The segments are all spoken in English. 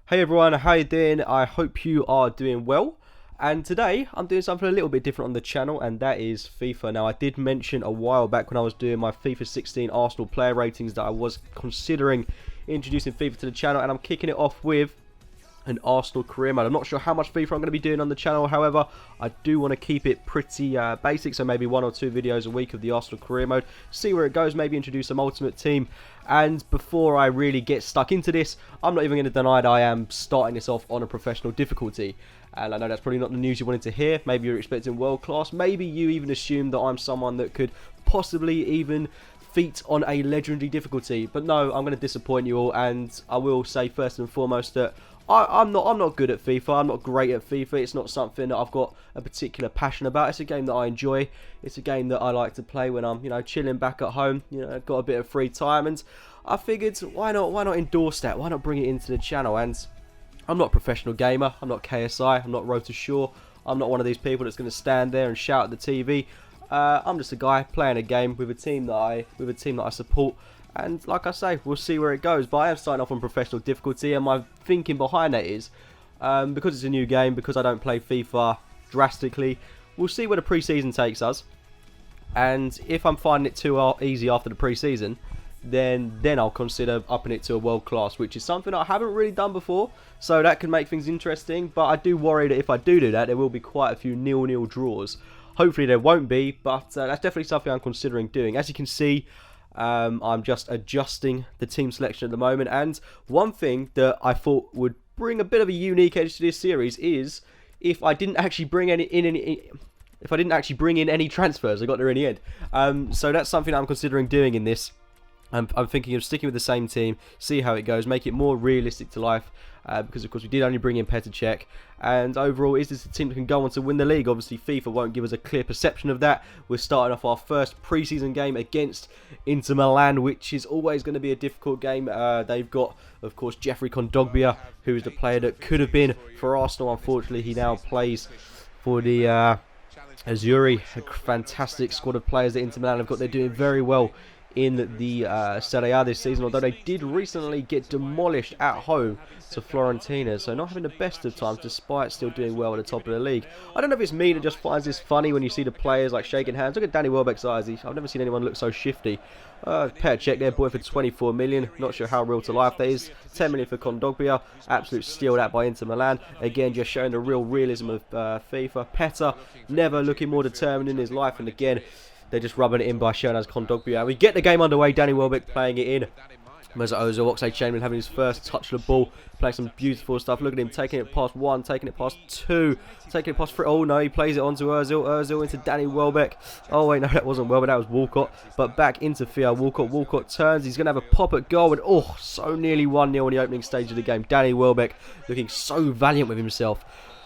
Hey everyone, how you doing? I hope you are doing well. And today I'm doing something a little bit different on the channel, and that is FIFA. Now, I did mention a while back when I was doing my FIFA 16 Arsenal player ratings that I was considering introducing FIFA to the channel, and I'm kicking it off with an Arsenal career mode. I'm not sure how much FIFA I'm going to be doing on the channel. However, I do want to keep it pretty basic, so maybe 1 or 2 videos a week of the Arsenal career mode, see where it goes, maybe introduce some ultimate team. And before I really get stuck into this, I'm not even going to deny that I am starting this off on a professional difficulty. And I know that's probably not the news you wanted to hear. Maybe you're expecting world class. Maybe you even assume that I'm someone that could possibly even feat on a legendary difficulty. But no, I'm going to disappoint you all, and I will say first and foremost that I'm not good at FIFA. I'm not great at FIFA. It's not something that I've got a particular passion about. It's a game that I enjoy. It's a game that I like to play when I'm, chilling back at home. Got a bit of free time, and I figured why not endorse that? Why not bring it into the channel? And I'm not a professional gamer. I'm not KSI. I'm not Road to Shore. I'm not one of these people that's going to stand there and shout at the TV. I'm just a guy playing a game with a team that I support. And like I say, we'll see where it goes. But I am starting off on professional difficulty, and my thinking behind that is, because it's a new game, because I don't play FIFA drastically, we'll see where the pre-season takes us. And if I'm finding it too easy after the pre-season, then I'll consider upping it to a world class, which is something I haven't really done before. So that can make things interesting. But I do worry that if I do that, there will be quite a few 0-0 draws. Hopefully there won't be, but that's definitely something I'm considering doing. As you can see, I'm just adjusting the team selection at the moment, and one thing that I thought would bring a bit of a unique edge to this series is if I didn't actually bring in any transfers. I got there in the end. So that's something I'm considering doing in this. I'm thinking of sticking with the same team, see how it goes, make it more realistic to life, because of course we did only bring in Petr Cech, and overall, is this a team that can go on to win the league? Obviously FIFA won't give us a clear perception of that. We're starting off our first pre-season game against Inter Milan, which is always going to be a difficult game. They've got, of course, Jeffrey Kondogbia, who is the player that could have been for Arsenal. Unfortunately, he now plays for the Azzurri, a fantastic squad of players that Inter Milan have got. They're doing very well in the Serie A this season, although they did recently get demolished at home to Fiorentina, so not having the best of times despite still doing well at the top of the league. I don't know if it's me that just finds this funny when you see the players like shaking hands. Look at Danny Welbeck's eyes. I've never seen anyone look so shifty. Petr Cech there, boy, for 24 million. Not sure how real to life that is. 10 million for Kondogbia. Absolute steal that by Inter Milan. Again, just showing the real realism of FIFA. Petr never looking more determined in his life, and again, they're just rubbing it in by showing us Kondogbia. We get the game underway. Danny Welbeck playing it in. Mesut Ozil, Oxlade-Chamberlain having his first touch of the ball, playing some beautiful stuff. Look at him taking it past 1, taking it past 2, taking it past 3. Oh no, he plays it on to Ozil. Ozil into Danny Welbeck. Oh wait, no, that wasn't Welbeck, that was Walcott. But back into Theo Walcott. Walcott turns. He's going to have a pop at goal, and oh, so nearly 1-0 in the opening stage of the game. Danny Welbeck looking so valiant with himself.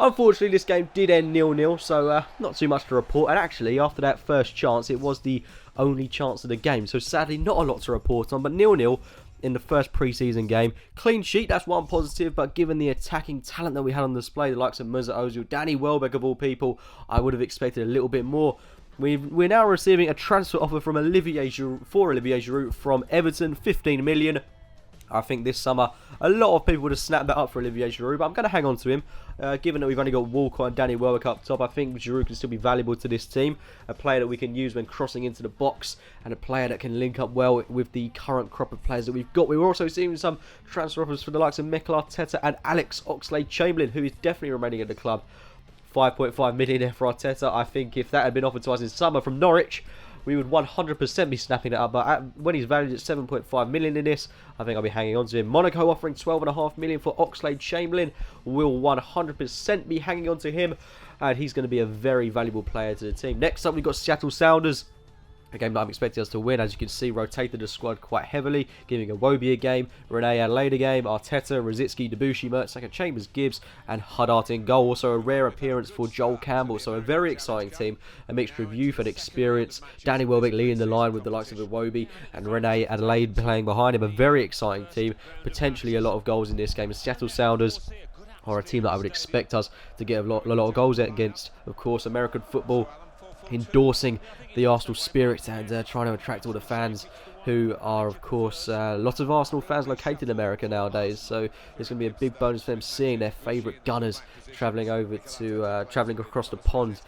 Unfortunately, this game did end 0-0, so not too much to report. And actually, after that first chance, it was the only chance of the game. So sadly, not a lot to report on, but 0-0 in the first pre-season game. Clean sheet, that's one positive, but given the attacking talent that we had on display, the likes of Mesut Ozil, Danny Welbeck of all people, I would have expected a little bit more. We're now receiving a transfer offer from Olivier Giroud from Everton, 15 million. I think this summer a lot of people would have snapped that up for Olivier Giroud, but I'm going to hang on to him. Given that we've only got Walcott and Danny Welbeck up top, I think Giroud can still be valuable to this team. A player that we can use when crossing into the box, and a player that can link up well with the current crop of players that we've got. We're also seeing some transfer offers for the likes of Mikel Arteta and Alex Oxlade-Chamberlain, who is definitely remaining at the club. 5.5 million there for Arteta. I think if that had been offered to us in summer from Norwich, we would 100% be snapping it up, but when he's valued at 7.5 million in this, I think I'll be hanging on to him. Monaco offering 12.5 million for Oxlade-Chamberlain. Will 100% be hanging on to him, and he's going to be a very valuable player to the team. Next up, we've got Seattle Sounders. A game that I'm expecting us to win. As you can see, rotated the squad quite heavily, giving Iwobi a game, Rene Adelaide a game, Arteta, Rosicky, Debussy, Mertesacker, Chambers, Gibbs, and Huddart in goal. Also a rare appearance for Joel Campbell. So a very exciting team, a mixture of youth and experience. Danny Welbeck leading the line with the likes of Iwobi and Rene Adelaide playing behind him. A very exciting team, potentially a lot of goals in this game. Seattle Sounders are a team that I would expect us to get a lot of goals against. Of course, American football endorsing the Arsenal spirit and trying to attract all the fans who are, of course, lots of Arsenal fans located in America nowadays. So it's going to be a big bonus for them seeing their favourite Gunners travelling over to travelling across the pond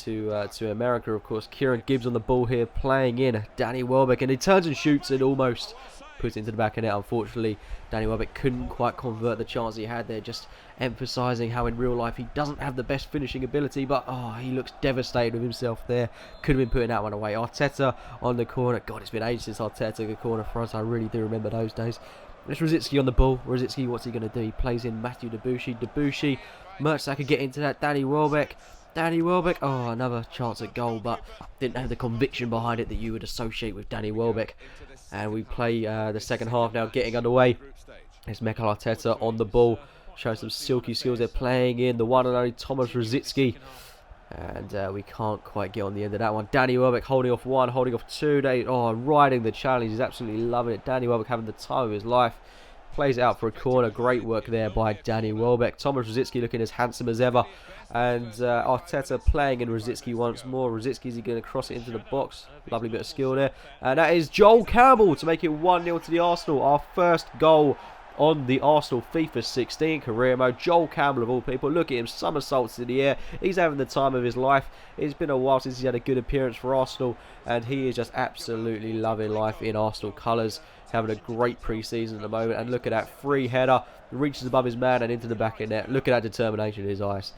to America. Of course, Kieran Gibbs on the ball here, playing in Danny Welbeck, and he turns and shoots and almost puts it into the back of net. Unfortunately, Danny Welbeck couldn't quite convert the chance he had there, just emphasising how in real life he doesn't have the best finishing ability, but he looks devastated with himself there. Could have been putting that one away. Arteta on the corner. God, it's been ages since Arteta took a corner for us. I really do remember those days. It's Rosicky on the ball. Rosicky, what's he going to do? He plays in Matthew Debussy. Debussy, Mertz could get into that. Danny Welbeck. Danny Welbeck, another chance at goal, but didn't have the conviction behind it that you would associate with Danny Welbeck. And we play the second half now, getting underway. It's Mikel Arteta on the ball, showing some silky skills. They're playing in the one and only Thomas Rosicky. And we can't quite get on the end of that one. Danny Welbeck holding off one, holding off two. Riding the challenge. He's absolutely loving it. Danny Welbeck having the time of his life. Plays it out for a corner. Great work there by Danny Welbeck. Thomas Rosicky looking as handsome as ever. And Arteta playing in Rosicky once more. Rosicky's going to cross it into the box. Lovely bit of skill there. And that is Joel Campbell to make it 1-0 to the Arsenal. Our first goal on the Arsenal FIFA 16 career mode. Joel Campbell of all people. Look at him, somersaults in the air. He's having the time of his life. It's been a while since he's had a good appearance for Arsenal, and he is just absolutely loving life in Arsenal colours. Having a great pre-season at the moment, and look at that free header, reaches above his man and into the back of net. Look at that determination in his eyes.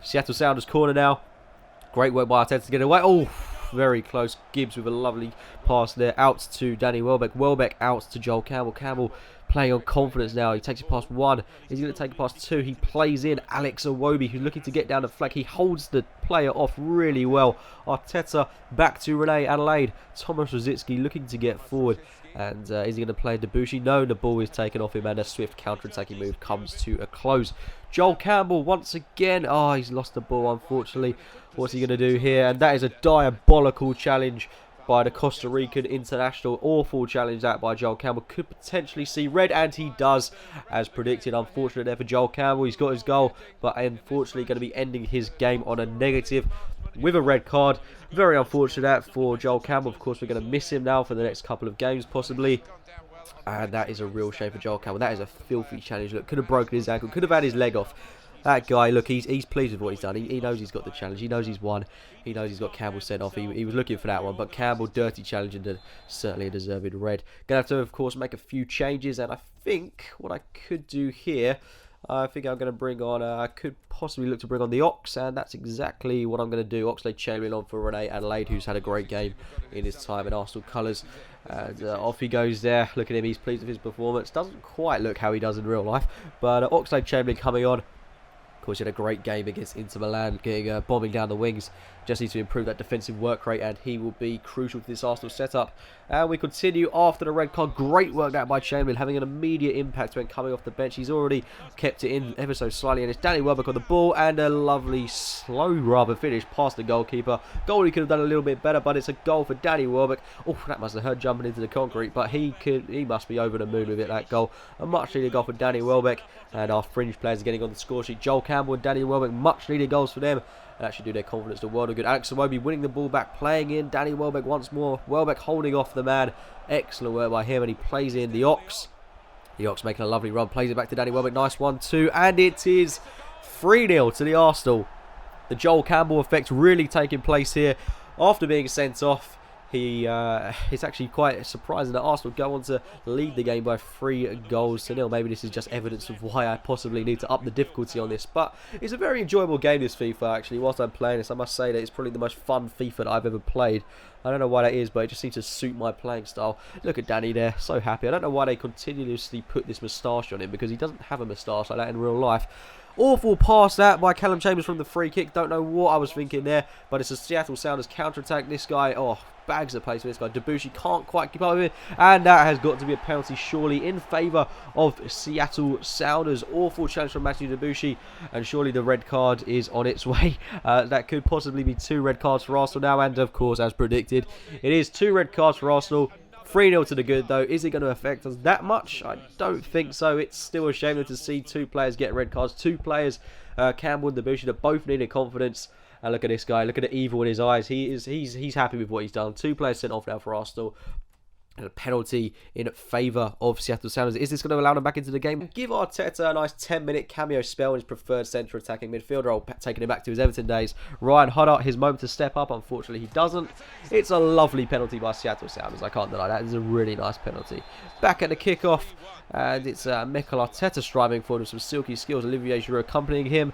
Seattle Sounders corner now. Great work by Arteta to get it away. Oh, very close. Gibbs with a lovely pass there, out to Danny Welbeck. Welbeck out to Joel Campbell. Campbell playing on confidence now. He takes it past one. He's going to take it past two. He plays in Alex Iwobi, who's looking to get down the flank. He holds the player off really well. Arteta back to Renee Adelaide. Thomas Rosicky looking to get forward. And is he going to play Debussy? No, the ball is taken off him, and a swift counter-attacking move comes to a close. Joel Campbell once again. He's lost the ball, unfortunately. What's he going to do here? And that is a diabolical challenge by the Costa Rican international. Awful challenge that by Joel Campbell. Could potentially see red, and he does, as predicted. Unfortunate there for Joel Campbell. He's got his goal, but unfortunately going to be ending his game on a negative with a red card. Very unfortunate for Joel Campbell. Of course, we're going to miss him now for the next couple of games, possibly. And that is a real shame for Joel Campbell. That is a filthy challenge. Look, could have broken his ankle, could have had his leg off. That guy, look, he's pleased with what he's done. He knows he's got the challenge. He knows he's won. He knows he's got Campbell sent off. He was looking for that one, but Campbell, dirty challenge, and certainly a deserved red. Gonna have to, of course, make a few changes, and I think what I could do here, I think I'm going to bring on, I could possibly look to bring on the Ox, and that's exactly what I'm going to do. Oxlade-Chamberlain on for Renee Adelaide, who's had a great game in his time in Arsenal colours. And off he goes there. Look at him, he's pleased with his performance. Doesn't quite look how he does in real life, but Oxlade-Chamberlain coming on. Of course, he had a great game against Inter Milan, getting bombing down the wings. Just needs to improve that defensive work rate, and he will be crucial to this Arsenal setup. And we continue after the red card. Great work out by Chamberlain, having an immediate impact when coming off the bench. He's already kept it in ever so slightly, and it's Danny Welbeck on the ball, and a lovely, slow rubber finish past the goalkeeper. Goalie could have done a little bit better, but it's a goal for Danny Welbeck. Oh, that must have hurt jumping into the concrete, but he must be over the moon with it, that goal. A much needed goal for Danny Welbeck, and our fringe players are getting on the score sheet. Joel Campbell and Danny Welbeck, much needed goals for them. And that should do their confidence the world of good. Alex Iwobi winning the ball back, playing in Danny Welbeck once more. Welbeck holding off the man. Excellent work by him, and he plays in the Ox. The Ox making a lovely run, plays it back to Danny Welbeck. Nice 1-2, and it is 3-0 to the Arsenal. The Joel Campbell effect really taking place here. After being sent off, it's actually quite surprising that Arsenal go on to lead the game by 3-0. Maybe this is just evidence of why I possibly need to up the difficulty on this. But it's a very enjoyable game, this FIFA, actually. Whilst I'm playing this, I must say that it's probably the most fun FIFA that I've ever played. I don't know why that is, but it just seems to suit my playing style. Look at Danny there, so happy. I don't know why they continuously put this moustache on him, because he doesn't have a moustache like that in real life. Awful pass that by Callum Chambers from the free kick. Don't know what I was thinking there, but it's a Seattle Sounders counter-attack. This guy, bags of pace for this guy. Debussy can't quite keep up with it, and that has got to be a penalty surely in favour of Seattle Sounders. Awful challenge from Matthew Debussy, and surely the red card is on its way. That could possibly be 2 red cards for Arsenal now, and of course, as predicted, it is 2 red cards for Arsenal. 3-0 to the good, though. Is it going to affect us that much? I don't think so. It's still a shame to see 2 players get red cards. 2 players, Campbell and Debussy, that both needed confidence. And look at this guy. Look at the evil in his eyes. He's happy with what he's done. 2 players sent off now for Arsenal. and a penalty in favour of Seattle Sounders. Is this going to allow them back into the game? Give Arteta a nice 10-minute cameo spell in his preferred centre attacking midfielder, or taking him back to his Everton days. Ryan Huddart, his moment to step up. Unfortunately, he doesn't. It's a lovely penalty by Seattle Sounders. I can't deny that. It's a really nice penalty. Back at the kickoff, and it's Mikel Arteta striving forward with some silky skills. Olivier Giroud accompanying him.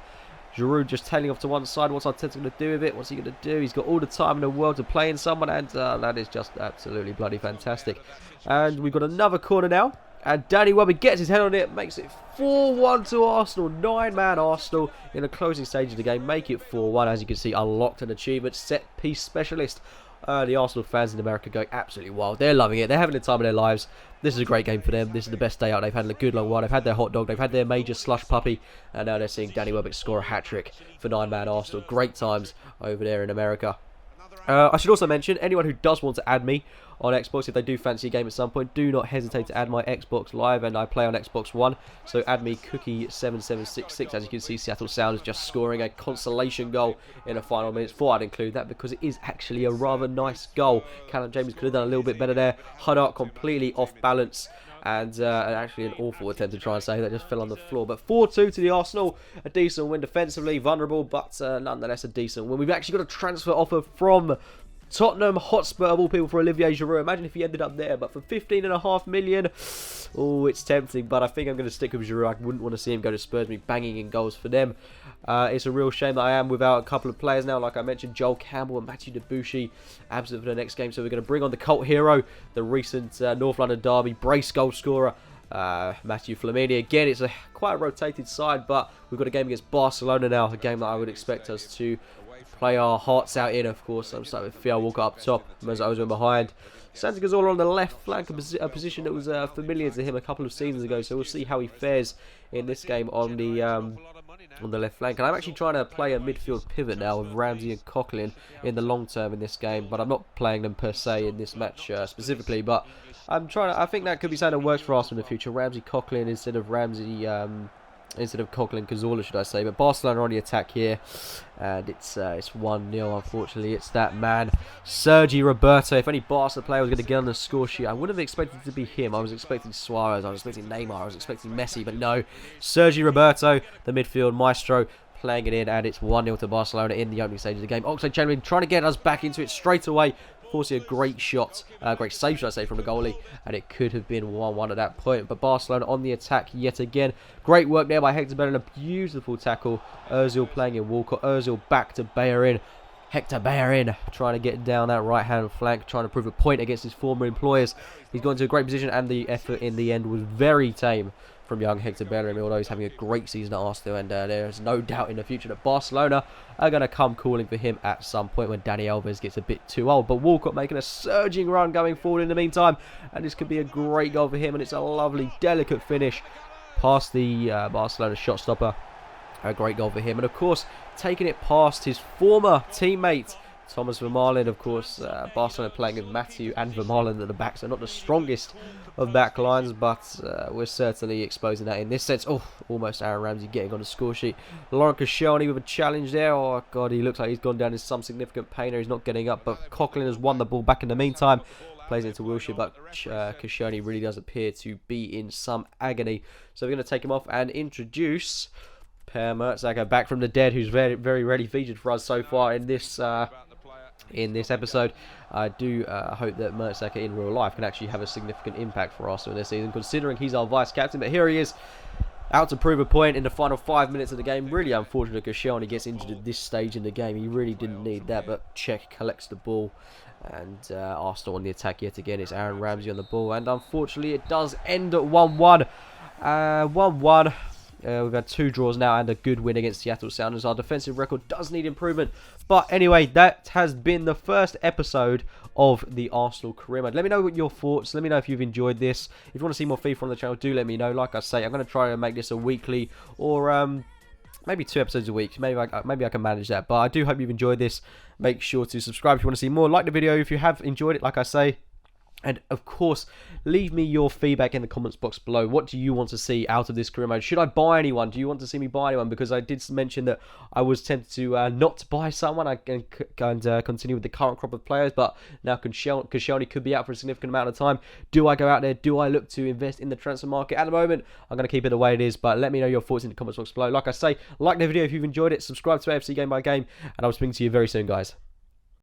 Giroud just tailing off to one side. What's Arteta going to do with it? What's he going to do? He's got all the time in the world to play in someone, and that is just absolutely bloody fantastic. And we've got another corner now, and Danny Welbeck gets his head on it, makes it 4-1 to Arsenal. 9-man Arsenal in the closing stage of the game, make it 4-1. As you can see, unlocked an achievement, set piece specialist. The Arsenal fans in America going absolutely wild. They're loving it. They're having the time of their lives. This is a great game for them. This is the best day out they've had in a good long while. They've had their hot dog. They've had their major slush puppy. And now they're seeing Danny Welbeck score a hat-trick for 9-man Arsenal. Great times over there in America. I should also mention, anyone who does want to add me on Xbox, if they do fancy a game at some point, do not hesitate to add my Xbox Live, and I play on Xbox One, so add me Cookie7766. As you can see, Seattle Sounders just scoring a consolation goal in the final minutes. Thought I'd include that because it is actually a rather nice goal. Callum James could have done a little bit better there. Huddart completely off balance. And actually an awful attempt to try and save that, just fell on the floor. But 4-2 to the Arsenal, a decent win defensively, vulnerable, but nonetheless a decent win. We've actually got a transfer offer from Tottenham Hotspur, of all people, for Olivier Giroud. Imagine if he ended up there, but for 15.5 million, oh, it's tempting, but I think I'm going to stick with Giroud. I wouldn't want to see him go to Spurs, me banging in goals for them. It's a real shame that I am without a couple of players now. Like I mentioned, Joel Campbell and Matthew Debussy absent for the next game, so we're going to bring on the cult hero, the recent North London derby brace goal scorer, Matthew Flamini. Again, it's quite a rotated side, but we've got a game against Barcelona now, a game that I would expect us to play our hearts out in. Of course, I'm starting with Theo Walker up top, Mesut behind, Santi Cazorla on the left flank, a position that was familiar to him a couple of seasons ago, so we'll see how he fares in this game on the left flank. And I'm actually trying to play a midfield pivot now with Ramsey and Coughlin in the long term in this game, but I'm not playing them per se in this match specifically, but I think that could be something that works for Arsenal in the future. Ramsey Coughlin instead of Coughlin Cazorla, should I say. But Barcelona on the attack here, and it's 1-0. Unfortunately, it's that man, Sergi Roberto. If any Barca player was going to get on the score sheet, I wouldn't have expected it to be him. I was expecting Suarez, I was expecting Neymar, I was expecting Messi, but no, Sergi Roberto, the midfield maestro, playing it in, and it's 1-0 to Barcelona in the opening stage of the game. Oxlade-Chamberlain trying to get us back into it straight away. Forcing a great shot, great save, should I say, from the goalie, and it could have been 1-1 at that point. But Barcelona on the attack yet again. Great work there by Hector Bellerin, a beautiful tackle. Ozil playing in Walcott. Ozil back to Bellerin. Hector Bellerin trying to get down that right-hand flank, trying to prove a point against his former employers. He's gone to a great position, and the effort in the end was very tame from young Hector Bellerin, although he's having a great season at Arsenal, and there's no doubt in the future that Barcelona are going to come calling for him at some point when Dani Alves gets a bit too old. But Walcott making a surging run going forward in the meantime, and this could be a great goal for him, and it's a lovely, delicate finish past the Barcelona shot stopper. A great goal for him, and of course taking it past his former teammate Thomas Vermaelen. Of course, Barcelona playing with Matthew and Vermaelen at the back, so not the strongest of back lines, but we're certainly exposing that in this sense. Oh, almost Aaron Ramsey getting on the score sheet. Laurent Koscielny with a challenge there. Oh god, he looks like he's gone down in some significant pain, or he's not getting up, but Coughlin has won the ball back in the meantime. Plays into Wilshere, but Koscielny really does appear to be in some agony, so we're going to take him off and introduce Per Mertesacker, back from the dead, who's very, very rarely featured for us so far in this episode. I do hope that Mertesacker in real life can actually have a significant impact for Arsenal this season, considering he's our vice captain. But here he is, out to prove a point in the final 5 minutes of the game. Really unfortunate Koscielny gets injured at this stage in the game. He really didn't need that, but Cech collects the ball, and Arsenal on the attack yet again. It's Aaron Ramsey on the ball, and unfortunately it does end at 1-1. 1-1. We've had 2 draws now and a good win against Seattle Sounders. Our defensive record does need improvement. But anyway, that has been the first episode of the Arsenal career mode. Let me know what your thoughts. Let me know if you've enjoyed this. If you want to see more FIFA on the channel, do let me know. Like I say, I'm going to try and make this a weekly or maybe 2 episodes a week. Maybe I can manage that. But I do hope you've enjoyed this. Make sure to subscribe if you want to see more. Like the video if you have enjoyed it, like I say. And of course, leave me your feedback in the comments box below. What do you want to see out of this career mode? Should I buy anyone? Do you want to see me buy anyone? Because I did mention that I was tempted to not buy someone. I can continue with the current crop of players, but now Koscielny could be out for a significant amount of time. Do I go out there? Do I look to invest in the transfer market? At the moment, I'm going to keep it the way it is, but let me know your thoughts in the comments box below. Like I say, like the video if you've enjoyed it, subscribe to AFC Game by Game, and I'll speak to you very soon, guys.